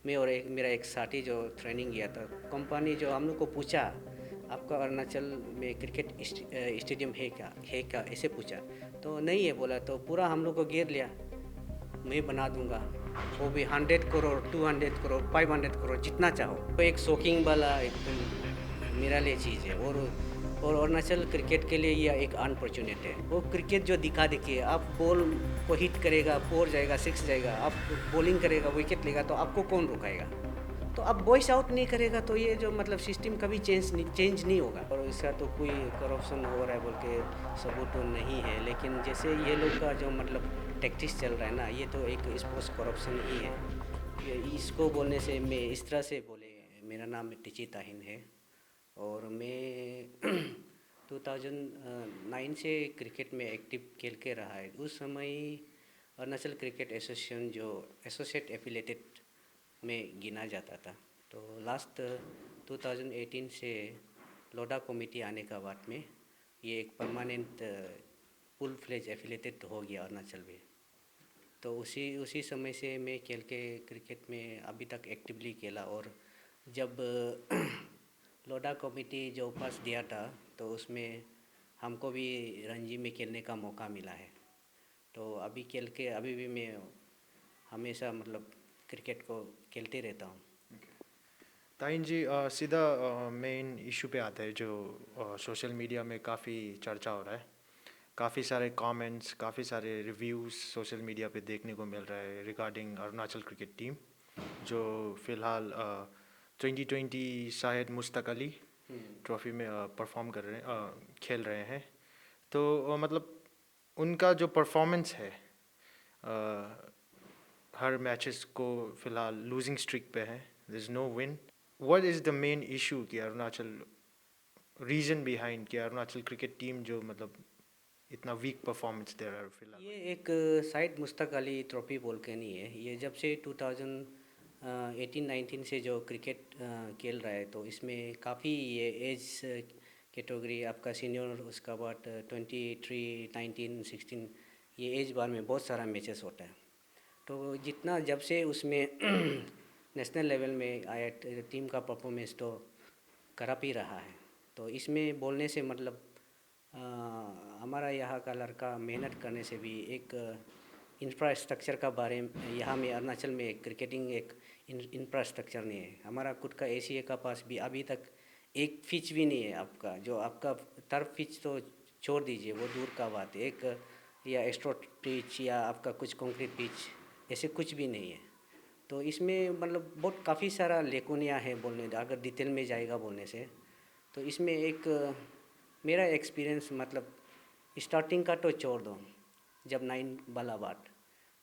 मैं और एक मेरा एक साथी जो ट्रेनिंग किया था, कंपनी जो हम लोग को पूछा आपका अरुणाचल में क्रिकेट स्टेडियम है क्या ऐसे पूछा। तो नहीं है बोला, तो पूरा हम लोग को घेर लिया, मैं बना दूंगा, वो भी 100 करोड़, 200 करोड़, 500 करोड़, जितना चाहो। तो एक शौकिंग वाला एकदम मेरा लिए चीज़ है। और अरुणाचल क्रिकेट के लिए यह एक अनफॉर्चुनेट है। वो क्रिकेट जो दिखा देखिए, आप बॉल को हिट करेगा, 4 जाएगा, 6 जाएगा, आप बॉलिंग करेगा, विकेट लेगा, तो आपको कौन रुकाएगा? तो अब वॉइस आउट नहीं करेगा तो ये जो मतलब सिस्टम कभी चेंज नहीं होगा। और इसका तो कोई करप्शन हो रहा है बोल के सबूत तो नहीं है, लेकिन जैसे ये लोग का जो मतलब टैक्टिक्स चल रहा है ना, ये तो एक स्पोर्ट्स करप्शन ही है। इसको बोलने से मैं इस तरह से बोले, मेरा नाम टिची ताहिन है और मैं 2009 से क्रिकेट में एक्टिव खेल के रहा है। उस समय अरुणाचल क्रिकेट एसोसिएशन जो एसोसिएट एफिलेटेड में गिना जाता था। तो लास्ट 2018 से लोडा कमेटी आने का बाद में ये एक परमानेंट फुल फ्लेज एफिलेटेड हो गया अरुणाचल में। तो उसी उसी समय से मैं खेल के क्रिकेट में अभी तक एक्टिवली खेला। और जब लोडा कमेटी जो पास दिया था तो उसमें हमको भी रणजी में खेलने का मौका मिला है। तो अभी खेल के अभी भी मैं हमेशा मतलब क्रिकेट को खेलते रहता हूँ। ताइन जी, सीधा मेन इशू पे आता है जो सोशल मीडिया में काफ़ी चर्चा हो रहा है। काफ़ी सारे कमेंट्स, काफ़ी सारे रिव्यूज़ सोशल मीडिया पे देखने को मिल रहा है रिगार्डिंग अरुणाचल क्रिकेट टीम जो फ़िलहाल 2020 शायद मुश्ताक अली ट्रॉफ़ी में परफॉर्म कर रहे हैं, खेल रहे हैं। तो मतलब उनका जो परफॉर्मेंस है, हर मैचेस को फ़िलहाल लूजिंग स्ट्रिक पे है, there is no win. What is the main issue कि अरुणाचल, रीज़न बिहाइंड कि अरुणाचल क्रिकेट टीम जो मतलब इतना वीक परफॉर्मेंस दे रहा है फिलहाल ये में? एक शायद मुश्ताक अली ट्रॉफी बोल के नहीं है, ये जब से 2018-19 से जो क्रिकेट खेल रहा है, तो इसमें काफ़ी ये एज कैटेगरी आपका सीनियर, उसका बाद 23, 19, 16, ये एज बार में बहुत सारा मैचेस होता है। तो जितना जब से उसमें नेशनल लेवल में आया, टीम का परफॉर्मेंस तो खराब ही रहा है। तो इसमें बोलने से मतलब अ, हमारा यहाँ का लड़का मेहनत करने से भी एक इंफ्रास्ट्रक्चर का बारे में, यहाँ में अरुणाचल में क्रिकेटिंग एक इंफ्रास्ट्रक्चर नहीं है। हमारा खुद का एसीए का पास भी अभी तक एक पिच भी नहीं है। आपका जो आपका टर्फ पिच तो छोड़ दीजिए, वो दूर का बात है। एक या एक्स्ट्रा पिच या आपका कुछ कंक्रीट पिच, ऐसे कुछ भी नहीं है। तो इसमें मतलब बहुत काफ़ी सारा लेकुनिया है बोलने, अगर डिटेल में जाएगा बोलने से। तो इसमें एक मेरा एक्सपीरियंस मतलब स्टार्टिंग का तो छोड़ दो, जब 9 वाला बात,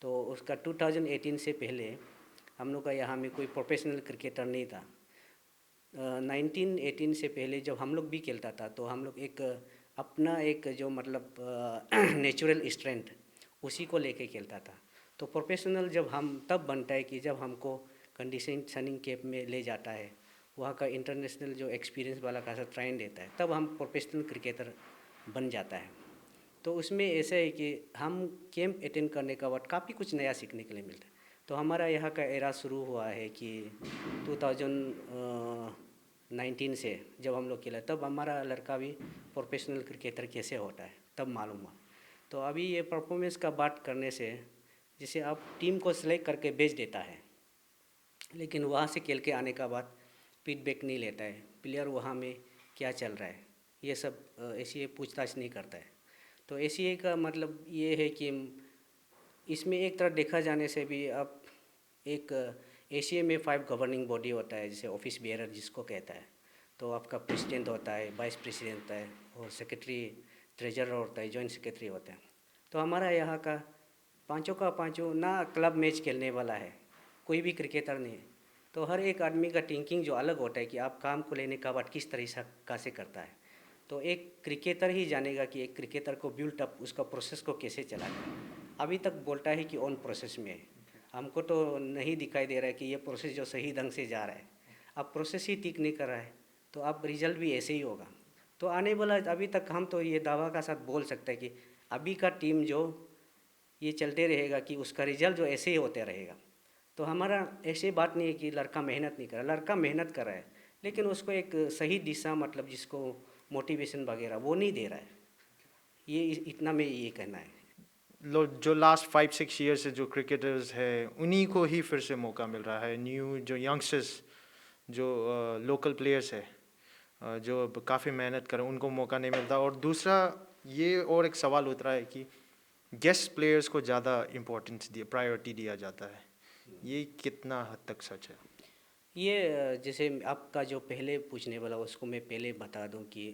तो उसका 2018 से पहले हम लोग का यहाँ में कोई प्रोफेशनल क्रिकेटर नहीं था। 1918 से पहले जब हम लोग भी खेलता था, तो हम लोग एक अपना एक जो मतलब नेचुरल स्ट्रेंथ, उसी को लेके खेलता था। तो प्रोफेशनल जब हम तब बनता है कि जब हमको कंडीशनिंग कैंप में ले जाता है, वहाँ का इंटरनेशनल जो एक्सपीरियंस वाला का ट्रेन देता है, तब हम प्रोफेशनल क्रिकेटर बन जाता है। तो उसमें ऐसा है कि हम कैंप अटेंड करने का बाद काफ़ी कुछ नया सीखने के लिए मिलता है। तो हमारा यहाँ का एरा शुरू हुआ है कि 2019 से जब हम लोग खेला, तब हमारा लड़का भी प्रोफेशनल क्रिकेटर कैसे होता है तब मालूम हुआ। तो अभी ये परफॉर्मेंस का बात करने से, जैसे आप टीम को सेलेक्ट करके भेज देता है, लेकिन वहाँ से खेल के आने का बाद फीडबैक नहीं लेता है, प्लेयर वहाँ में क्या चल रहा है ये सब एसीए पूछताछ नहीं करता है। तो एसीए का मतलब ये है कि इसमें एक तरह देखा जाने से भी अब एक एसीए में 5 गवर्निंग बॉडी होता है, जैसे ऑफिस बेयरर जिसको कहता है। तो आपका प्रेसिडेंट होता है, वाइस प्रेसिडेंट होता है, और सेक्रेटरी, ट्रेजरर होता है, जॉइंट सेक्रेटरी होता है। तो हमारा यहाँ का पांचों का पांचों ना क्लब मैच खेलने वाला है, कोई भी क्रिकेटर नहीं है। तो हर एक आदमी का थिंकिंग जो अलग होता है कि आप काम को लेने का बाद किस तरीका से करता है। तो एक क्रिकेटर ही जानेगा कि एक क्रिकेटर को बिल्ट अप उसका प्रोसेस को कैसे चलाना है। अभी तक बोलता है कि ऑन प्रोसेस में है, हमको तो नहीं दिखाई दे रहा है कि ये प्रोसेस जो सही ढंग से जा रहा है। अब प्रोसेस ही ठीक नहीं कर रहा है, तो अब रिजल्ट भी ऐसे ही होगा। तो आने वाला, अभी तक हम तो ये दावा का साथ बोल सकते हैं कि अभी का टीम जो ये चलते रहेगा कि उसका रिजल्ट जो ऐसे ही होते रहेगा। तो हमारा ऐसे बात नहीं है कि लड़का मेहनत नहीं कर रहा, लड़का मेहनत कर रहा है, लेकिन उसको एक सही दिशा मतलब जिसको मोटिवेशन वगैरह वो नहीं दे रहा है। ये इतना में ये कहना है। जो लास्ट 5-6 ईयर से जो क्रिकेटर्स है उन्हीं को ही फिर से मौका मिल रहा है। न्यू जो यंगस्टर्स जो लोकल प्लेयर्स है जो काफ़ी मेहनत करें उनको मौका नहीं मिलता। और दूसरा ये और एक सवाल उठ रहा है कि गेस्ट प्लेयर्स को ज़्यादा इम्पोर्टेंस दिया प्रायोरिटी दिया जाता है, ये कितना हद तक सच है? ये जैसे आपका जो पहले पूछने वाला उसको मैं पहले बता दूं कि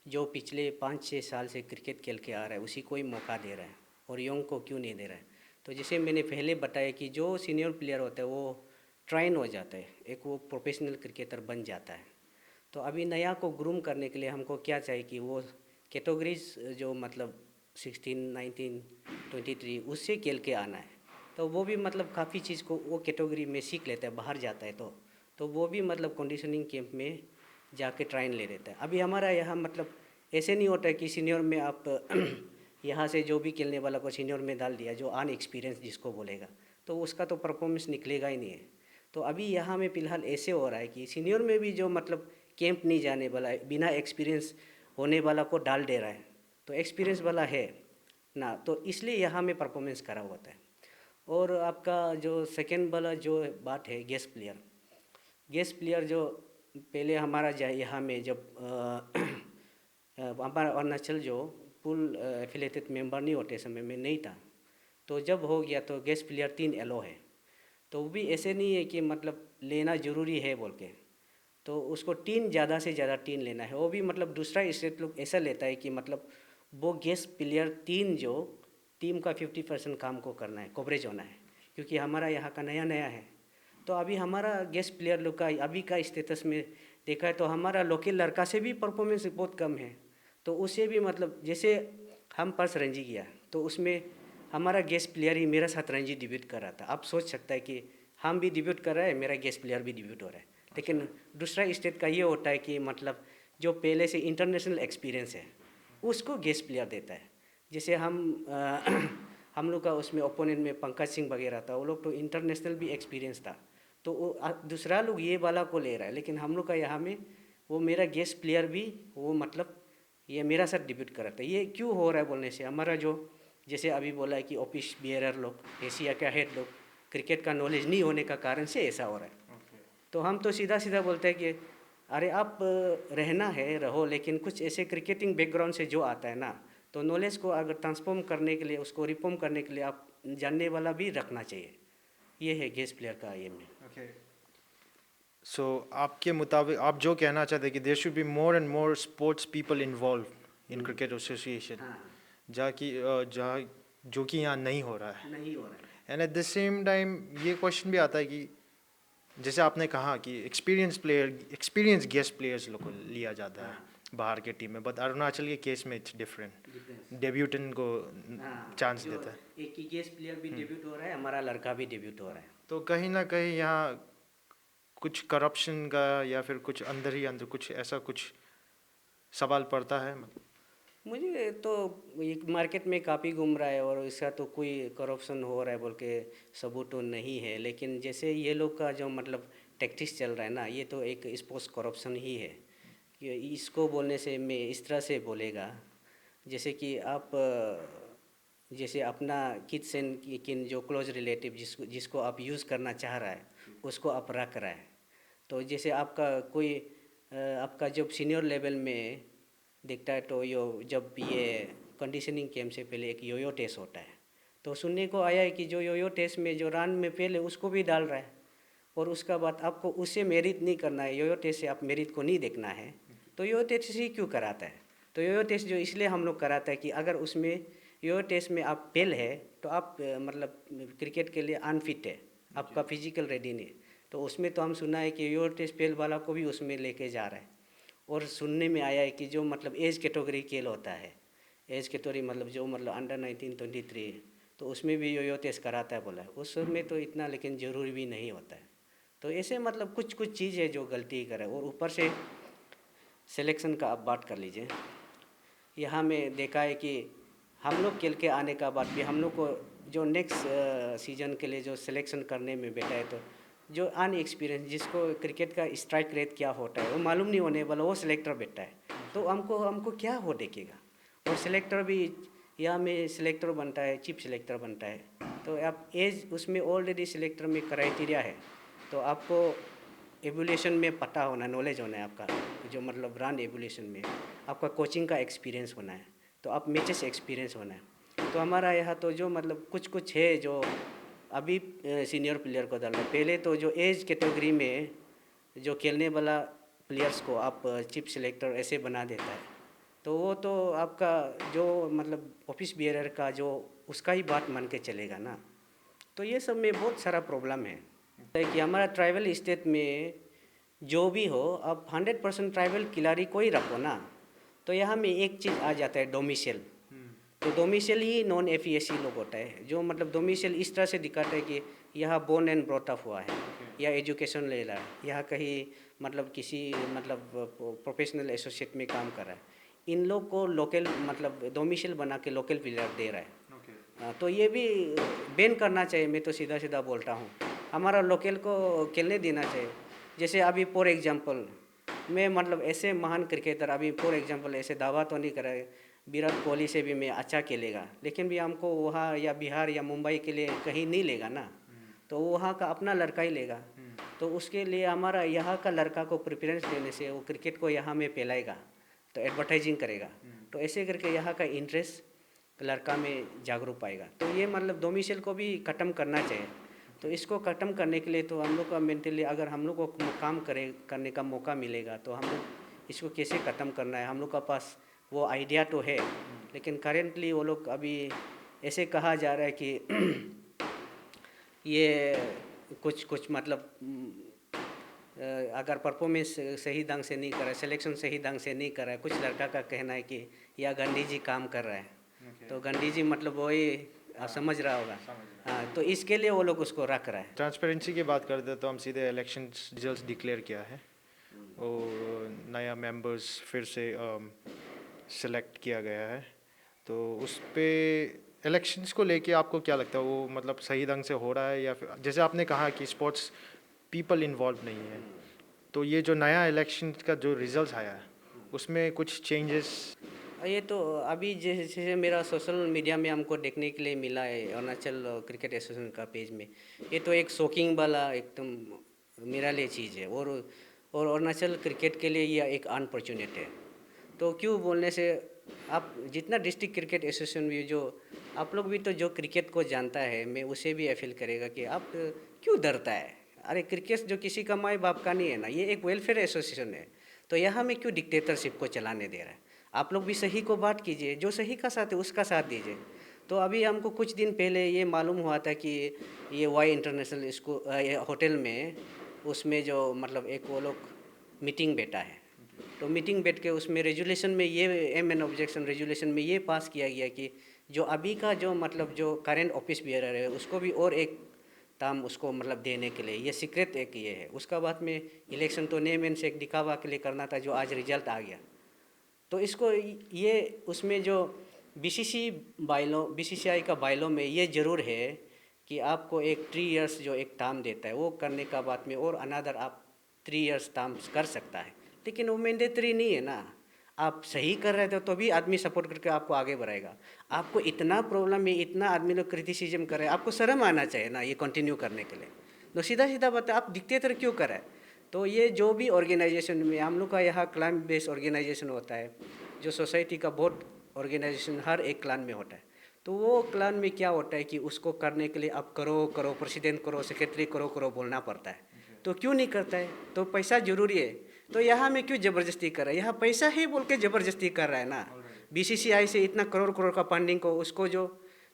जो पिछले 5-6 साल से क्रिकेट खेल के आ रहा है उसी को ही मौका दे रहा है और यंग को क्यों नहीं दे रहा है। तो जैसे मैंने पहले बताया कि जो सीनियर प्लेयर होता है वो ट्रेन हो जाता है, एक वो प्रोफेशनल क्रिकेटर बन जाता है। तो अभी नया को ग्रूम करने के लिए हमको क्या चाहिए कि वो कैटेगरीज जो मतलब 16, 19, 23 उससे खेल के आना है। तो वो भी मतलब काफ़ी चीज़ को वो कैटेगरी में सीख लेता है, बाहर जाता है तो वो भी मतलब कंडीशनिंग कैंप में जाके ट्राइन ले लेता है। अभी हमारा यहाँ मतलब ऐसे नहीं होता है कि सीनियर में आप यहाँ से जो भी खेलने वाला को सीनियर में डाल दिया, जो अन एक्सपीरियंस जिसको बोलेगा, तो उसका तो परफॉर्मेंस निकलेगा ही नहीं है। तो अभी यहाँ में फ़िलहाल ऐसे हो रहा है कि सीनियर में भी जो मतलब कैंप नहीं जाने वाला है, बिना एक्सपीरियंस होने वाला को डाल दे रहा है, तो एक्सपीरियंस वाला है ना, तो इसलिए यहाँ में परफॉर्मेंस करा होता है। और आपका जो सेकेंड वाला जो बात है गेस्ट प्लेयर जो पहले हमारा यहाँ में जब हमारा अरुणाचल जो फुल एफिलेटेड मेंबर नहीं होते समय में नहीं था, तो जब हो गया तो गेस्ट प्लेयर 3 एलो है। तो वो भी ऐसे नहीं है कि मतलब लेना ज़रूरी है बोल के, तो उसको 3 ज़्यादा से ज़्यादा 3 लेना है। वो भी मतलब दूसरा स्टेट लोग ऐसा लेता है कि मतलब वो गेस्ट प्लेयर 3 जो टीम का 50% काम को करना है, कवरेज होना है, क्योंकि हमारा यहाँ का नया नया है। तो अभी हमारा गेस्ट प्लेयर लोग का अभी का स्टेटस में देखा है तो हमारा लोकल लड़का से भी परफॉर्मेंस बहुत कम है। तो उससे भी मतलब जैसे हम पर्स रणजी गया तो उसमें हमारा गेस्ट प्लेयर ही मेरे साथ रणजी डिब्यूट कर रहा था। आप सोच सकता है कि हम भी डिब्यूट कर रहे हैं, मेरा गेस्ट प्लेयर भी डिब्यूट हो रहा है। लेकिन दूसरा स्टेट का ये होता है कि मतलब जो पहले से इंटरनेशनल एक्सपीरियंस है उसको गेस्ट प्लेयर देता है। जैसे हम लोग का उसमें ओपोनेंट में पंकज सिंह वगैरह था, वो लोग तो इंटरनेशनल भी एक्सपीरियंस था, तो वो दूसरा लोग ये वाला को ले रहा है। लेकिन हम लोग का यहाँ में वो मेरा गेस्ट प्लेयर भी वो मतलब ये मेरा साथ डिब्यूट कर रहा था। ये क्यों हो रहा है बोलने से हमारा जो जैसे अभी बोला है कि ऑफिस बियरर लोग, एशिया का हेड लोग, क्रिकेट का नॉलेज नहीं होने का कारण से ऐसा हो रहा है। तो हम तो सीधा सीधा बोलते हैं कि अरे आप रहना है रहो, लेकिन कुछ ऐसे क्रिकेटिंग बैकग्राउंड से जो आता है ना, तो नॉलेज को अगर ट्रांसफॉर्म करने के लिए, उसको रिफॉर्म करने के लिए आप जानने वाला भी रखना चाहिए। ये है गेस्ट प्लेयर का ये में। ओके, सो आपके मुताबिक आप जो कहना चाहते हैं कि there should be more and more sports people involve in cricket association, हाँ, जहाँ जो कि यहाँ नहीं हो रहा है। नहीं हो रहा है। And at the same time ये क्वेश्चन भी आता है कि जैसे आपने कहा कि एक्सपीरियंस गेस्ट प्लेयर्स लोग को लिया जाता है बाहर के टीम में, बट अरुणाचल के केस में इट्स डिफरेंट, डिफरेंस। डेब्यूटेंट को हाँ, चांस जो देता है। एक ही गेस्ट प्लेयर भी डेब्यूट हो रहा है, हमारा लड़का भी डेब्यूट हो रहा है। तो कहीं ना कहीं यहाँ कुछ करप्शन का या फिर कुछ अंदर ही अंदर कुछ ऐसा कुछ सवाल पड़ता है। मुझे तो एक मार्केट में काफ़ी घूम रहा है और इसका तो कोई करप्शन हो रहा है बोल के सबूत तो नहीं है, लेकिन जैसे ये लोग का जो मतलब टैक्टिक्स चल रहा है ना, ये तो एक स्पोर्ट्स करप्शन ही है। कि इसको बोलने से मैं इस तरह से बोलेगा जैसे कि आप जैसे अपना किड्स एंड किन जो क्लोज रिलेटिव जिसको आप यूज़ करना चाह रहा है उसको आप रख रहा है। तो जैसे आपका कोई आपका जब सीनियर लेवल में दिखता है तो जब ये कंडीशनिंग कैंप से पहले एक योयो टेस्ट होता है, तो सुनने को आया है कि जो योयो टेस्ट में जो रन में पहले उसको भी डाल रहा है, और उसका बाद आपको उससे मेरिट नहीं करना है, योयो टेस्ट से आप मेरिट को नहीं देखना है, तो योयो टेस्ट ही क्यों कराता है? तो योयो टेस्ट जो इसलिए हम लोग कराता है कि अगर उसमें योयो टेस्ट में आप फेल है तो आप मतलब क्रिकेट के लिए अनफिट है, आपका फिजिकल रेडी नहीं है। तो उसमें तो हम सुना है कि योयो टेस्ट फेल वाला को भी उसमें लेके जा रहा है। और सुनने में आया है कि जो मतलब एज कैटेगरी खेल होता है, एज कैटेगरी मतलब जो मतलब अंडर 19-23, तो उसमें भी योयो टेस्ट कराता है बोला है। उसमें तो इतना लेकिन ज़रूरी भी नहीं होता है। तो ऐसे मतलब कुछ कुछ चीज़ है जो गलती करे। और ऊपर से सिलेक्शन का आप बात कर लीजिए, यहाँ में देखा है कि हम लोग खेल के आने का बाद भी हम लोग को जो नेक्स्ट सीजन के लिए जो सिलेक्शन करने में बैठा है, तो जो अनएक्सपीरियंस, जिसको क्रिकेट का स्ट्राइक रेट क्या होता है वो मालूम नहीं होने वाला, वो सिलेक्टर बैठा है, तो हमको हमको क्या हो देखेगा। और सिलेक्टर भी यहाँ में सिलेक्टर बनता है, चीफ सिलेक्टर बनता है, तो आप एज उसमें ऑलरेडी सिलेक्टर में क्राइटेरिया है, तो आपको एवोल्यूशन में पता होना, नॉलेज होना है आपका, जो मतलब रन एवोल्यूशन में आपका कोचिंग का एक्सपीरियंस होना है, तो आप मैचेस एक्सपीरियंस होना है। तो हमारा यहाँ तो जो मतलब कुछ है जो अभी सीनियर प्लेयर को डाल रहे हैं। पहले तो जो एज कैटेगरी में जो खेलने वाला प्लेयर्स को आप चीफ सिलेक्टर ऐसे बना देता है, तो वो तो आपका जो मतलब ऑफिस बियरर का जो उसका ही बात मान के चलेगा ना। तो ये सब में बहुत सारा प्रॉब्लम है कि हमारा ट्राइबल स्टेट में जो भी हो, अब 100% ट्राइबल खिलाड़ी को ही रखो ना, तो यहाँ में एक चीज़ आ जाता है, डोमिसाइल। तो डोमिसाइल ही नॉन एफईएससी लोग होता है, जो मतलब डोमिसाइल इस तरह से दिखाता है कि यहाँ बोर्न एंड ब्रॉट अप हुआ है, या एजुकेशन ले रहा है, यहाँ कहीं मतलब किसी मतलब प्रोफेशनल एसोसिएट में काम कर रहा है, इन लोग को लोकल मतलब डोमिसाइल बना के लोकल प्लेयर दे रहा है। तो ये भी बैन करना चाहिए, मैं तो सीधा सीधा बोलता हूँ, हमारा लोकल को खेलने देना चाहिए। जैसे अभी फॉर एग्जांपल मैं मतलब ऐसे महान क्रिकेटर, अभी फॉर एग्जांपल ऐसे दावा तो नहीं कर रहे विराट कोहली से भी मैं अच्छा खेलेगा, लेकिन भी हमको वहाँ या बिहार या मुंबई के लिए कहीं नहीं लेगा ना, तो वहाँ का अपना लड़का ही लेगा। तो उसके लिए हमारा यहाँ का लड़का को प्रेफरेंस देने से वो क्रिकेट को यहाँ में फैलाएगा, तो एडवर्टाइजिंग करेगा, तो ऐसे करके यहाँ का इंटरेस्ट लड़का में जागरूक पाएगा। तो ये मतलब डोमिसाइल को भी ख़त्म करना चाहिए। तो इसको ख़त्म करने के लिए तो हम लोग का मेंटली, अगर हम लोग को काम करने का मौका मिलेगा, तो हम लोग इसको कैसे ख़त्म करना है, हम लोग का पास वो आइडिया तो है, लेकिन करेंटली वो लोग अभी ऐसे कहा जा रहा है कि ये कुछ मतलब अगर परफॉर्मेंस सही ढंग से नहीं कर रहा है, सिलेक्शन सही ढंग से नहीं कर रहा है, कुछ लड़का का कहना है कि या गांधी जी काम कर रहा है। तो गांधी जी मतलब वही आप समझ रहा होगा। हाँ, तो इसके लिए वो लोग उसको रख रहा है। ट्रांसपेरेंसी की बात करते हैं तो हम सीधे इलेक्शन रिजल्ट्स डिक्लेयर किया है और नया मेंबर्स फिर से सिलेक्ट किया गया है, तो उस पे इलेक्शंस को लेके आपको क्या लगता है, वो मतलब सही ढंग से हो रहा है, या फिर जैसे आपने कहा कि स्पोर्ट्स पीपल इन्वॉल्व नहीं है, तो ये जो नया इलेक्शन का जो रिजल्ट आया है उसमें कुछ चेंजेस? ये तो अभी जैसे मेरा सोशल मीडिया में हमको देखने के लिए मिला है, अरुणाचल क्रिकेट एसोसिएशन का पेज में, ये तो एक शॉकिंग वाला एकदम मेरा लिए चीज़ है, और अरुणाचल क्रिकेट के लिए ये एक अनफॉर्चुनेट है। तो क्यों बोलने से, आप जितना डिस्ट्रिक्ट क्रिकेट एसोसिएशन भी जो आप लोग भी तो जो क्रिकेट को जानता है, मैं उसे भी अपील करेगा कि आप क्यों डरता है। अरे क्रिकेट जो किसी का माँ बाप का नहीं है ना, ये एक वेलफेयर एसोसिएशन है, तो यहाँ में क्यों डिक्टेटरशिप को चलाने दे रहा है। आप लोग भी सही को बात कीजिए, जो सही का साथ है उसका साथ दीजिए। तो अभी हमको कुछ दिन पहले ये मालूम हुआ था कि ये वाई इंटरनेशनल स्कूल होटल में, उसमें जो मतलब एक वो लोग मीटिंग बैठा है, तो मीटिंग बैठ के उसमें रेजुलेशन में ये एम एन ऑब्जेक्शन रेजुलेशन में ये पास किया गया कि जो अभी का जो मतलब जो करेंट ऑफिस बियरर है उसको भी और एक ताम उसको मतलब देने के लिए, ये सीक्रेट एक ये है। उसका बाद में इलेक्शन तो नेम एंड से एक दिखावा के लिए करना था, जो आज रिजल्ट आ गया। तो इसको ये उसमें जो बीसीसीआई का बाइलो में ये ज़रूर है कि आपको एक 3 इयर्स जो एक टर्म देता है, वो करने का बाद में और अनदर आप 3 इयर्स टर्म कर सकता है, लेकिन वो मैंडेटरी नहीं है ना। आप सही कर रहे थे तो भी आदमी सपोर्ट करके आपको आगे बढ़ाएगा। आपको इतना प्रॉब्लम है, इतना आदमी लोग क्रिटिसिज्म कर रहे हैं, आपको शर्म आना चाहिए ना ये कंटिन्यू करने के लिए। तो सीधा सीधा बात है, आप डिक्टेटर क्यों कर रहे हैं। तो ये जो भी ऑर्गेनाइजेशन में हम लोग का यहाँ क्लान बेस्ड ऑर्गेनाइजेशन होता है, जो सोसाइटी का बहुत ऑर्गेनाइजेशन हर एक क्लान में होता है, तो वो क्लान में क्या होता है कि उसको करने के लिए आप करो प्रेसिडेंट करो, सेक्रेटरी करो बोलना पड़ता है। तो क्यों नहीं करता है, तो पैसा जरूरी है, तो यहाँ में क्यों ज़बरदस्ती कर रहा है, यहाँ पैसा ही बोल के ज़बरदस्ती कर रहा है ना। बीसीसीआई से इतना करोड़ का फंडिंग को उसको जो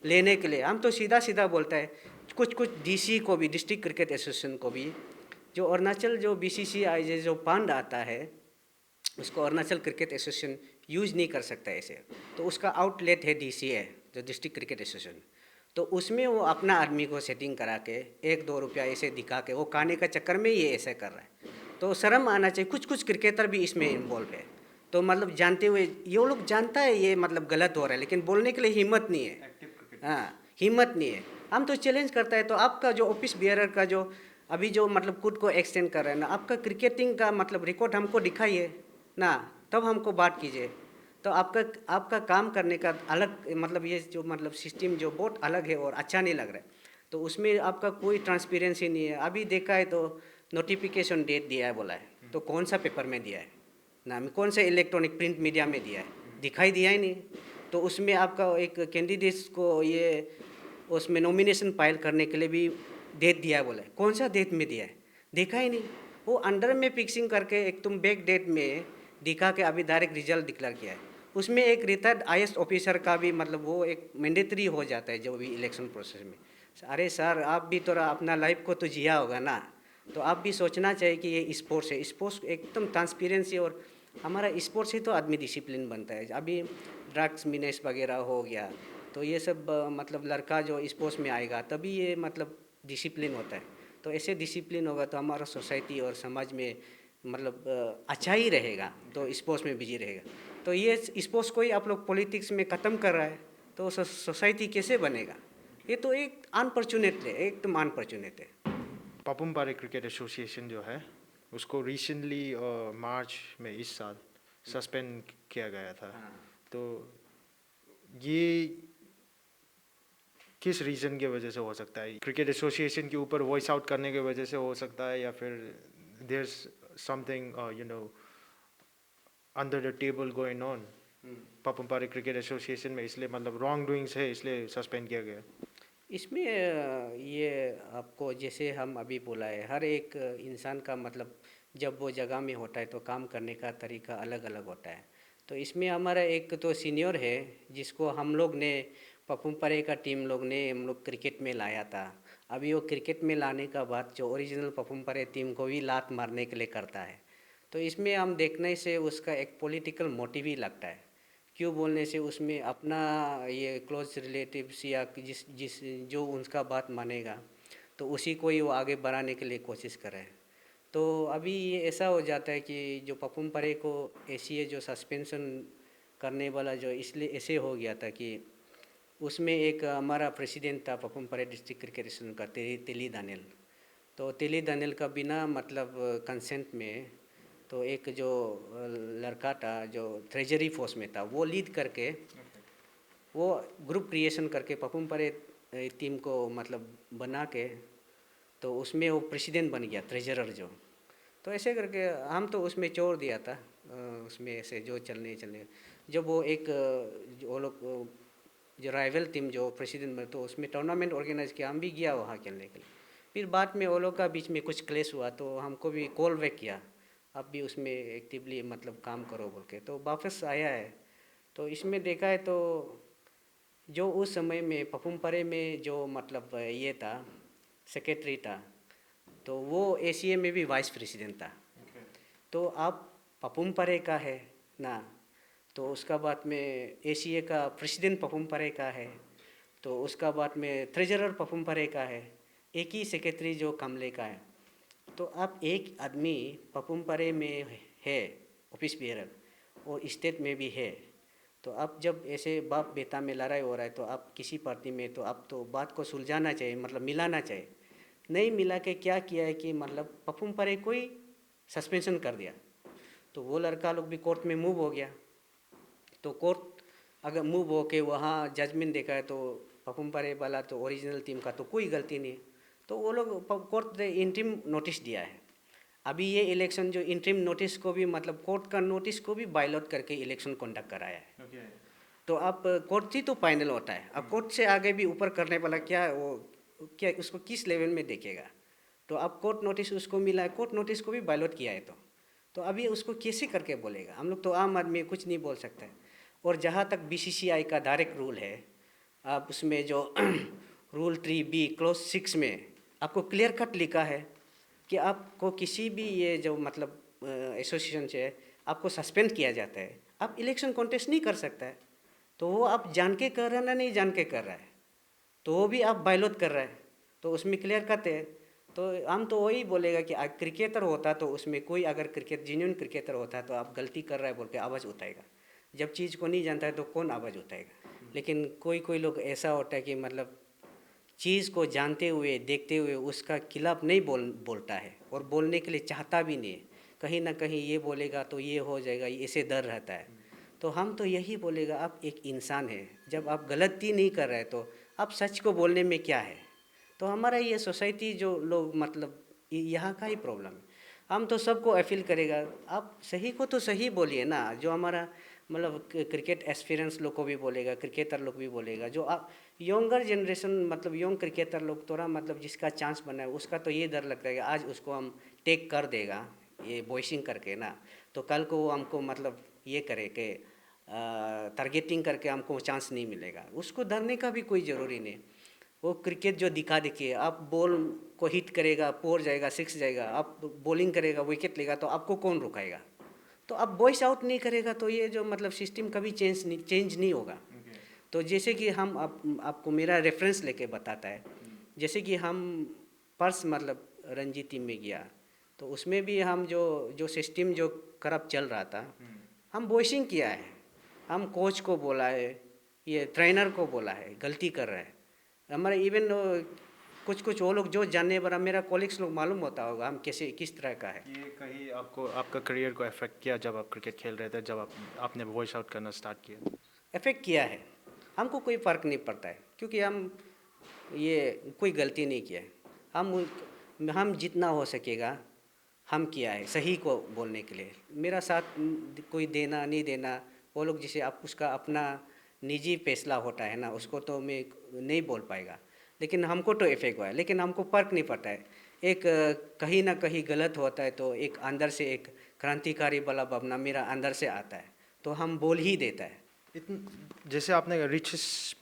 लेने के लिए, हम तो सीधा सीधा बोलता है, कुछ डीसी को भी, डिस्ट्रिक्ट क्रिकेट एसोसिएशन को भी, जो अरुणाचल जो बीसीसीआई जो फंड आता है उसको अरुणाचल क्रिकेट एसोसिएशन यूज़ नहीं कर सकता ऐसे, तो उसका आउटलेट है डीसीए जो डिस्ट्रिक्ट क्रिकेट एसोसिएशन। तो उसमें वो अपना आदमी को सेटिंग करा के 1-2 रुपया ऐसे दिखा के वो खाने का चक्कर में ये ऐसे कर रहा है। तो शर्म आना चाहिए, कुछ क्रिकेटर भी इसमें इन्वॉल्व है, तो मतलब जानते हुए ये लोग जानता है ये मतलब गलत हो रहा है, लेकिन बोलने के लिए हिम्मत नहीं है। हाँ, हिम्मत नहीं है। हम तो चैलेंज करता है, तो आपका जो ऑफिस बियरर का जो अभी जो मतलब खुद को एक्सटेंड कर रहे हैं ना, आपका क्रिकेटिंग का मतलब रिकॉर्ड हमको दिखाइए ना, तब हमको बात कीजिए। तो आपका आपका काम करने का अलग मतलब ये जो मतलब सिस्टम जो बहुत अलग है और अच्छा नहीं लग रहा है। तो उसमें आपका कोई ट्रांसपेरेंसी नहीं है। अभी देखा है तो नोटिफिकेशन डेट दिया है बोला है, तो कौन सा पेपर में दिया है ना, कौन सा इलेक्ट्रॉनिक प्रिंट मीडिया में दिया है, दिखाई दिया ही नहीं। तो उसमें आपका एक कैंडिडेट्स को ये उसमें नॉमिनेशन फाइल करने के लिए भी डेट दिया है बोला है, कौन सा डेट में दिया है, देखा ही नहीं। वो अंडर में फिक्सिंग करके एक तुम बैक डेट में दिखा के अभी डायरेक्ट रिजल्ट डिक्लेयर किया है। उसमें एक रिटायर्ड IAS ऑफिसर का भी मतलब वो एक मैंडेटरी हो जाता है जो भी इलेक्शन प्रोसेस में। अरे सर, आप भी थोड़ा अपना लाइफ को तो जिया होगा ना, तो आप भी सोचना चाहिए कि ये स्पोर्ट्स है, स्पोर्ट्स एकदम ट्रांसपेरेंसी, और हमारा स्पोर्ट्स ही तो आदमी डिसिप्लिन बनता है। अभी ड्रग्स मिनेस वगैरह हो गया, तो ये सब मतलब लड़का जो स्पोर्ट्स में आएगा तभी ये मतलब डिसिप्लिन होता है। तो ऐसे डिसिप्लिन होगा तो हमारा सोसाइटी और समाज में मतलब अच्छा ही रहेगा, तो स्पोर्ट्स में बिजी रहेगा। तो ये स्पोर्ट्स को ही आप लोग पॉलिटिक्स में ख़त्म कर रहा है, तो सोसाइटी कैसे बनेगा? ये तो एक अनफॉर्चुनेट है, एकदम अनफॉर्चुनेट है। पापुम पारे क्रिकेट एसोसिएशन जो है उसको रिसेंटली मार्च में इस साल सस्पेंड किया गया था। तो ये किस रीज़न की वजह से हो सकता है? क्रिकेट एसोसिएशन के ऊपर वॉइस आउट करने की वजह से हो सकता है, या फिर there something under the table going on Papum Pare cricket association में, इसलिए मतलब रॉन्ग डूइंग्स है इसलिए सस्पेंड किया गया? इसमें ये आपको जैसे हम अभी बोला है, हर एक इंसान का मतलब जब वो जगह में होता है तो काम करने का तरीका अलग अलग होता है। तो इसमें हमारा एक तो सीनियर है जिसको हम लोग ने पपुम परे का टीम लोग ने हम लोग क्रिकेट में लाया था। अभी वो क्रिकेट में लाने का बाद जो ओरिजिनल पपुम परे टीम को भी लात मारने के लिए करता है। तो इसमें हम देखने से उसका एक पॉलिटिकल मोटिव ही लगता है। क्यों बोलने से उसमें अपना ये क्लोज रिलेटिव्स या जिस जिस जो उनका बात मानेगा तो उसी को ही वो आगे बढ़ाने के लिए कोशिश कर रहे हैं। तो अभी ये ऐसा हो जाता है कि जो पपुम परे को ऐसी जो सस्पेंशन करने वाला जो इसलिए ऐसे हो गया था कि उसमें एक हमारा प्रेसिडेंट था पपुम परे डिस्ट्रिक्ट क्रिकेट एसोसिएशन का, तेली दानियल। तो तेली दानियल का बिना मतलब कंसेंट में तो एक जो लड़का था जो ट्रेजरी फोर्स में था वो लीड करके वो ग्रुप क्रिएशन करके पपुम परे टीम को मतलब बना के तो उसमें वो प्रेसिडेंट बन गया, ट्रेजरर जो। तो ऐसे करके हम तो उसमें छोड़ दिया था, उसमें ऐसे जो चलने चलने जब वो एक वो लोग जो राइवल टीम जो प्रेसिडेंट बने तो उसमें टूर्नामेंट ऑर्गेनाइज किया, हम भी गया वहाँ खेलने के लिए। फिर बाद में वो लोग का बीच में कुछ क्लेश हुआ तो हमको भी कॉल बैक किया, आप भी उसमें एक्टिवली मतलब काम करो बोल के, तो वापस आया है। तो इसमें देखा है तो जो उस समय में पपुम परे में जो मतलब ये था सेक्रेटरी था, तो वो ACA में भी वाइस प्रेसिडेंट था। तो आप पपुम परे का है ना, तो उसका बाद में ACA का प्रेसिडेंट पपुम परे का है, तो उसका बाद में ट्रेजरर पपुम परे का है, एक ही सेक्रेटरी जो कमले का है। तो आप एक आदमी पपुम परे में है ऑफिस बेरर और स्टेट में भी है, तो आप जब ऐसे बाप बेटा में लड़ाई हो रहा है तो आप किसी पार्टी में तो आप तो बात को सुलझाना चाहिए, मतलब मिलाना चाहिए। नहीं मिला के क्या किया है कि मतलब पपुम परे को ही सस्पेंशन कर दिया। तो वो लड़का लोग भी कोर्ट में मूव हो गया, तो कोर्ट अगर मूव हो के वहाँ जजमेंट देखा है तो पपुम परे वाला तो ओरिजिनल टीम का तो कोई गलती नहीं है, तो वो लोग कोर्ट ने इंटरिम नोटिस दिया है। अभी ये इलेक्शन जो इंटरिम नोटिस को भी मतलब कोर्ट का नोटिस को भी बाइलॉट करके इलेक्शन कंडक्ट कराया है। तो अब कोर्ट ही तो फाइनल होता है, अब कोर्ट से आगे भी ऊपर करने वाला क्या है, वो क्या उसको किस लेवल में देखेगा। तो अब कोर्ट नोटिस उसको मिला है, कोर्ट नोटिस को भी बाइलॉट किया है, तो अभी उसको कैसे करके बोलेगा? हम लोग तो आम आदमी कुछ नहीं बोल सकते। और जहाँ तक BCCI का डायरेक्ट रूल है, आप उसमें जो रूल 3B क्लोज 6 में आपको क्लियर कट लिखा है कि आपको किसी भी ये जो मतलब एसोसिएशन से आपको सस्पेंड किया जाता है, आप इलेक्शन कॉन्टेस्ट नहीं कर सकता है। तो वो आप जान के कर रहा है ना नहीं जान के कर रहा है, तो वो भी आप बाइलॉट कर रहा है, तो उसमें क्लियर कट है। तो हम तो वही बोलेगा कि क्रिकेटर होता तो उसमें कोई अगर क्रिकेट जेन्युइन क्रिकेटर होता तो आप गलती कर रहा है बोल के आवाज़ उठाएगा। जब चीज़ को नहीं जानता है तो कौन आवाज़ उठाएगा? लेकिन कोई कोई लोग ऐसा होता है कि मतलब चीज़ को जानते हुए देखते हुए उसका खिलाफ नहीं बोलता है और बोलने के लिए चाहता भी नहीं है। कहीं ना कहीं ये बोलेगा तो ये हो जाएगा, इसे डर रहता है। तो हम तो यही बोलेगा, आप एक इंसान है, जब आप गलती नहीं कर रहे तो आप सच को बोलने में क्या है। तो हमारा ये सोसाइटी जो लोग मतलब यहाँ का ही प्रॉब्लम है। हम तो सबको अपील करेगा, आप सही को तो सही बोलिए ना। जो हमारा मतलब क्रिकेट एक्सपीरियंस लोग को भी बोलेगा, क्रिकेटर लोग भी बोलेगा, जो आप यंगर जनरेशन मतलब यंग क्रिकेटर लोग थोड़ा मतलब जिसका चांस बना है उसका तो ये डर लगता है कि आज उसको हम टेक कर देगा ये बॉइसिंग करके ना, तो कल को वो हमको मतलब ये करे कि टारगेटिंग करके हमको चांस नहीं मिलेगा। उसको डरने का भी कोई ज़रूरी नहीं। वो क्रिकेट जो दिखा देखिए, आप बॉल को हिट करेगा, फोर जाएगा, सिक्स जाएगा, आप बॉलिंग करेगा, विकेट लेगा, तो आपको कौन रुकाएगा। तो आप बॉइस आउट नहीं करेगा तो ये जो मतलब सिस्टम कभी चेंज नहीं होगा। तो जैसे कि हम आपको मेरा रेफरेंस लेके बताता है, जैसे कि हम पर्स मतलब रणजी टीम में गया, तो उसमें भी हम जो जो सिस्टम जो खराब चल रहा था, हम वॉइसिंग किया है, हम कोच को बोला है, ये ट्रेनर को बोला है गलती कर रहा है। हमारे इवन कुछ कुछ वो लोग जो जानने वाला मेरा कॉलिग्स लोग मालूम होता होगा हम कैसे किस तरह का है। ये कहीं आपको आपका करियर को अफेक्ट किया जब आप क्रिकेट खेल रहे थे, जब आपने वॉइस आउट करना स्टार्ट किया? इफेक्ट किया है। हमको कोई फ़र्क नहीं पड़ता है क्योंकि हम ये कोई गलती नहीं किया है। हम जितना हो सकेगा हम किया है सही को बोलने के लिए। मेरा साथ कोई देना नहीं देना वो लोग जैसे आप उसका अपना निजी फैसला होता है ना, उसको तो मैं नहीं बोल पाएगा। लेकिन हमको तो इफेक्ट हुआ है, लेकिन हमको फ़र्क नहीं पड़ता है। एक कहीं ना कहीं गलत होता है तो एक अंदर से एक क्रांतिकारी वाला भावना मेरा अंदर से आता है, तो हम बोल ही देता है। जैसे आपने richest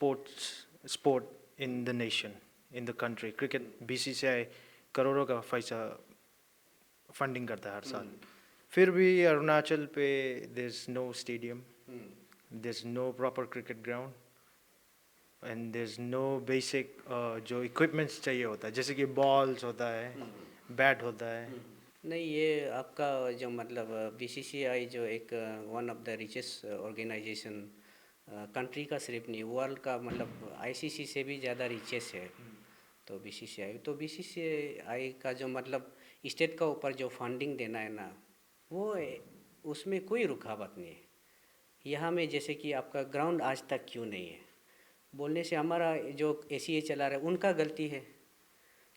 sport in the nation, in the country, cricket, BCCI करोड़ों का पैसा फंडिंग करता है हर साल, फिर भी अरुणाचल पे there is no stadium, there is no proper cricket ground and there is no basic जो इक्विपमेंट्स चाहिए होता है, जैसे कि बॉल्स होता है, बैट होता है। नहीं, ये आपका जो मतलब बीसीसीआई जो एक one of the richest organization country का सिर्फ नहीं वर्ल्ड का मतलब आईसीसी से भी ज़्यादा रिचेस्ट है। तो बीसीसीआई का जो मतलब स्टेट का ऊपर जो फंडिंग देना है ना, वो उसमें कोई रुकावट नहीं है। यहाँ में जैसे कि आपका ग्राउंड आज तक क्यों नहीं है बोलने से हमारा जो एसीए चला रहा है उनका गलती है,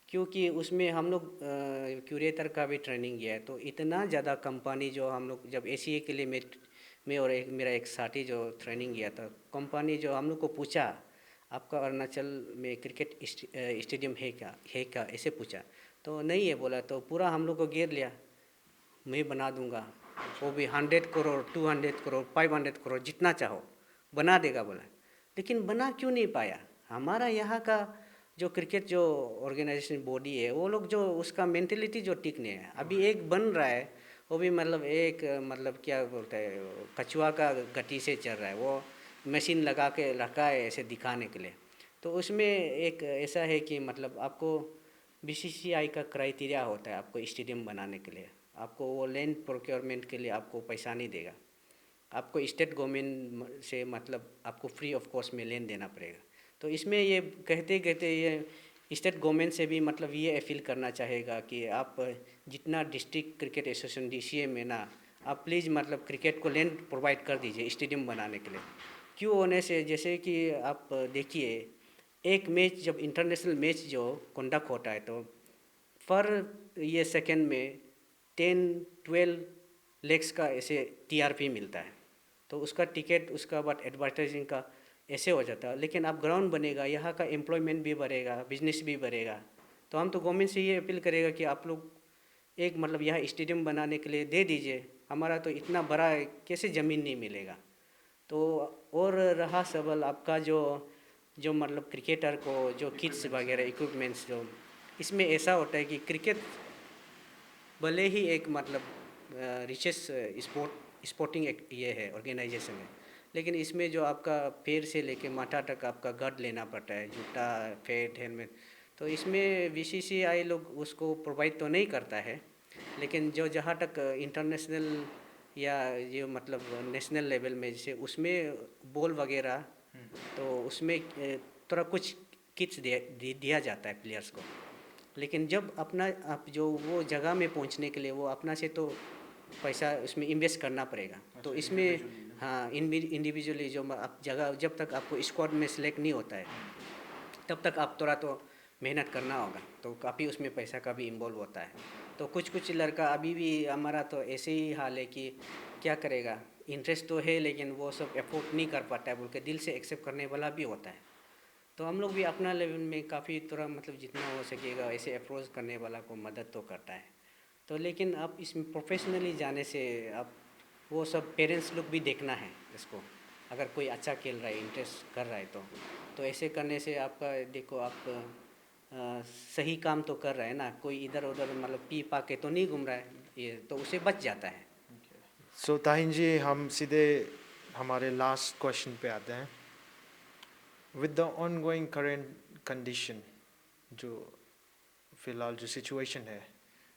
क्योंकि उसमें हम लोग क्यूरेटर का भी ट्रेनिंग किया है। तो इतना ज़्यादा कंपनी जो हम लोग जब एसीए के लिए मैं और एक मेरा एक साथी जो ट्रेनिंग किया था, कंपनी जो हम लोग को पूछा आपका अरुणाचल में क्रिकेट स्टेडियम है क्या ऐसे पूछा, तो नहीं है बोला, तो पूरा हम लोग को घेर लिया, मैं बना दूंगा, वो भी 100 करोड़ 200 करोड़ 500 करोड़ जितना चाहो बना देगा बोला। लेकिन बना क्यों नहीं पाया। हमारा यहाँ का जो क्रिकेट जो ऑर्गेनाइजेशन बॉडी है वो लोग जो उसका मेंटेलिटी जो ठीक नहीं है। अभी एक बन रहा है वो भी मतलब एक मतलब क्या बोलते हैं कछुआ का गति से चल रहा है, वो मशीन लगा के रखा है ऐसे दिखाने के लिए। तो उसमें एक ऐसा है कि मतलब आपको बीसीसीआई का क्राइटेरिया होता है आपको स्टेडियम बनाने के लिए, आपको वो लैंड प्रोक्योरमेंट के लिए आपको पैसा नहीं देगा, आपको स्टेट गवर्नमेंट से मतलब आपको फ्री ऑफ कॉस्ट में लैंड देना पड़ेगा। तो इसमें ये कहते कहते ये स्टेट गवर्नमेंट से भी मतलब ये अपील करना चाहेगा कि आप जितना डिस्ट्रिक्ट क्रिकेट एसोसिएशन डीसीए में ना, आप प्लीज़ मतलब क्रिकेट को लैंड प्रोवाइड कर दीजिए स्टेडियम बनाने के लिए। क्यों होने से जैसे कि आप देखिए एक मैच जब इंटरनेशनल मैच जो कंडक्ट होता है तो पर ये सेकंड में 10-12 लेक्स का ऐसे टीआरपी मिलता है, तो उसका टिकट उसका बाद एडवर्टाइजिंग का ऐसे हो जाता है। लेकिन अब ग्राउंड बनेगा, यहाँ का एम्प्लॉयमेंट भी बढ़ेगा, बिजनेस भी बढ़ेगा। तो हम तो गवर्नमेंट से ये अपील करेगा कि आप लोग एक मतलब यहाँ स्टेडियम बनाने के लिए दे दीजिए, हमारा तो इतना बड़ा है, कैसे ज़मीन नहीं मिलेगा। तो और रहा सवाल आपका जो जो मतलब क्रिकेटर को जो किट्स वगैरह इक्विपमेंट्स जो, इसमें ऐसा होता है कि क्रिकेट भले ही एक मतलब रिचेस्ट स्पोर्टिंग एक ये है ऑर्गेनाइजेशन है, लेकिन इसमें जो आपका पैर से लेके माथा तक आपका गार्ड लेना पड़ता है, जूता, फेट, हेलमेट। तो इसमें बीसीसीआई लोग उसको प्रोवाइड तो नहीं करता है, लेकिन जो जहाँ तक इंटरनेशनल या ये मतलब नेशनल लेवल में जैसे उसमें बॉल वगैरह, तो उसमें थोड़ा कुछ किट्स दिया जाता है प्लेयर्स को। लेकिन जब अपना आप जो वो जगह में पहुंचने के लिए वो अपना से तो पैसा उसमें इन्वेस्ट करना पड़ेगा। तो इसमें हाँ इंडिविजुअली जो आप जगह जब तक आपको स्क्वाड में सेलेक्ट नहीं होता है तब तक आप थोड़ा तो मेहनत करना होगा, तो काफ़ी उसमें पैसा का भी इन्वॉल्व होता है। तो कुछ कुछ लड़का अभी भी हमारा तो ऐसे ही हाल है कि क्या करेगा, इंटरेस्ट तो है लेकिन वो सब एफोर्ड नहीं कर पाता है बोल के दिल से एक्सेप्ट करने वाला भी होता है। तो हम लोग भी अपना लेवल में काफ़ी थोड़ा मतलब जितना हो सकेगा ऐसे अप्रोच करने वाला को मदद तो करता है। तो लेकिन अब इसमें प्रोफेशनली जाने से अब वो सब पेरेंट्स लोग भी देखना है इसको, अगर कोई अच्छा खेल रहा है इंटरेस्ट कर रहा है तो ऐसे करने से आपका देखो आप सही काम तो कर रहे हैं ना, कोई इधर उधर मतलब पी पा के तो नहीं घूम रहा है, ये तो उसे बच जाता है। सो ताहिन जी, हम सीधे हमारे लास्ट क्वेश्चन पे आते हैं। With the ongoing current condition, जो फिलहाल जो सिचुएशन है,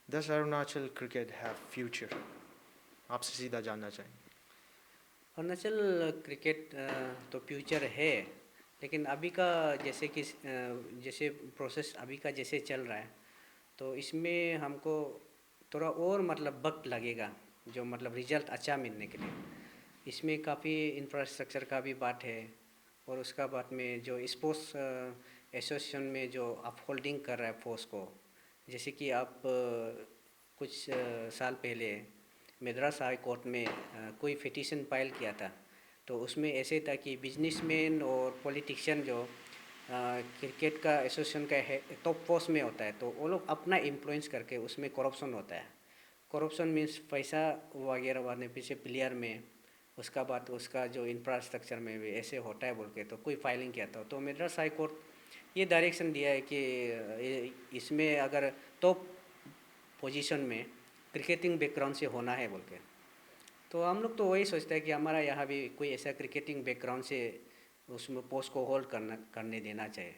does Arunachal cricket have future? आपसे सीधा जानना चाहेंगे। अरुणाचल क्रिकेट तो फ्यूचर है, लेकिन अभी का जैसे कि जैसे प्रोसेस अभी का जैसे चल रहा है तो इसमें हमको थोड़ा और मतलब वक्त लगेगा जो मतलब रिजल्ट अच्छा मिलने के लिए। इसमें काफ़ी इंफ्रास्ट्रक्चर का भी बात है, और उसका बाद में जो स्पोर्ट्स एसोसिएशन में जो अपहोल्डिंग कर रहा है फोर्स को, जैसे कि आप कुछ साल पहले मद्रास हाई कोर्ट में कोई पिटीशन फाइल किया था, तो उसमें ऐसे था कि बिजनेसमैन और पॉलिटिशियन जो क्रिकेट का एसोसिएशन का है टॉप फोर्स में होता है, तो वो लोग अपना इन्फ्लुएंस करके उसमें करप्शन होता है। करप्शन मीन्स पैसा वगैरह वाले पीछे प्लेयर में, उसका बाद उसका जो इंफ्रास्ट्रक्चर में भी ऐसे होता है बोल के तो कोई फाइलिंग किया था। तो मद्रास हाई कोर्ट ये डायरेक्शन दिया है कि इसमें अगर टॉप पोजीशन में क्रिकेटिंग बैकग्राउंड से होना है बोल के, तो हम लोग तो वही सोचते हैं कि हमारा यहाँ भी कोई ऐसा क्रिकेटिंग बैकग्राउंड से उसमें पोस्ट को होल्ड करने देना चाहिए।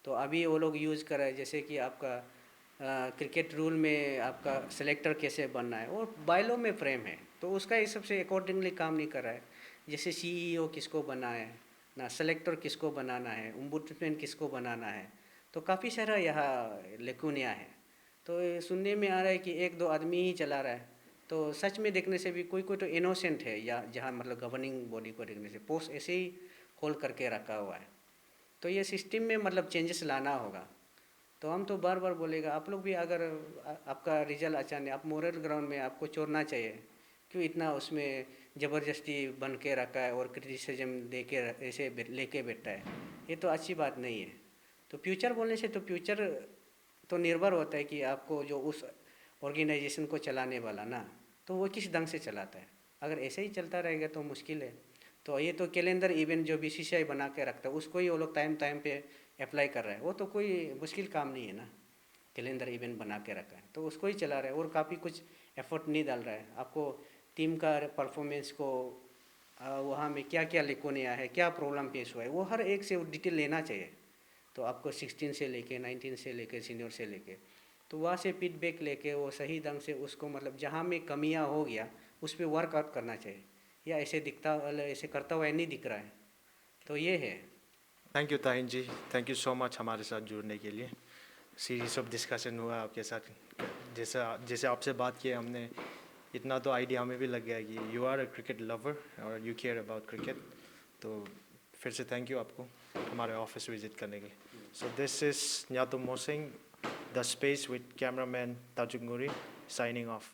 तो अभी वो लोग यूज़ कर रहे हैं जैसे कि आपका क्रिकेट रूल में आपका सेलेक्टर कैसे बनना है और बायलॉ में फ्रेम है, तो उसका हिसाब से अकॉर्डिंगली काम नहीं कर रहा है। जैसे सीईओ किसको बनाना है ना, सेलेक्टर किसको बनाना है, ओम्बुड्समैन किसको बनाना है, तो काफ़ी सारा यहाँ लेकुनिया है। तो ये सुनने में आ रहा है कि एक दो आदमी ही चला रहा है, तो सच में देखने से भी कोई कोई तो इनोसेंट है, या जहाँ मतलब गवर्निंग बॉडी को देखने से पोस्ट ऐसे ही होल्ड करके रखा हुआ है। तो ये सिस्टम में मतलब चेंजेस लाना होगा। तो हम तो बार बार बोलेगा आप लोग भी, अगर आपका रिजल्ट अच्छा नहीं, आप मोरल ग्राउंड में आपको छोड़ना चाहिए, क्यों इतना उसमें ज़बरदस्ती बन के रखा है और क्रिटिसिज्म दे के ऐसे लेके बैठा है, ये तो अच्छी बात नहीं है। तो फ्यूचर बोलने से तो फ्यूचर तो निर्भर होता है कि आपको जो उस ऑर्गेनाइजेशन को चलाने वाला ना, तो वो किस ढंग से चलाता है। अगर ऐसे ही चलता रहेगा तो मुश्किल है। तो ये तो कैलेंडर इवेंट जो बीसीसीआई बना के रखता है उसको ही वो लोग टाइम टाइम पे अप्लाई कर रहा है, वो तो कोई मुश्किल काम नहीं है ना। कैलेंडर इवेंट बना के रखा है तो उसको ही चला रहा है और काफ़ी कुछ एफर्ट नहीं डाल रहा है। आपको टीम का परफॉर्मेंस को वहाँ में क्या क्या लिकोनिया है, क्या प्रॉब्लम पेश हुआ है, वो हर एक से डिटेल लेना चाहिए। तो आपको 16 से लेके 19 से लेके सीनियर से लेके, तो वहाँ से फीडबैक लेके वो सही ढंग से उसको मतलब जहाँ में कमियाँ हो गया उस पर वर्कआउट करना चाहिए। या ऐसे दिखता ऐसे करता हुआ नहीं दिख रहा है, तो ये है। Thank you Tahin ji, thank you so much हमारे साथ जुड़ने के लिए। सीरीज ऑफ डिस्कशन हुआ आपके साथ, जैसा जैसे आपसे बात की हमने, इतना तो आइडिया हमें भी लग गया कि you are a cricket lover और यू केयर अबाउट क्रिकेट। तो फिर से थैंक यू आपको हमारे ऑफिस विजिट करने के लिए। So this is Nyatum Mosing the space with cameraman Tajuk Noori signing of.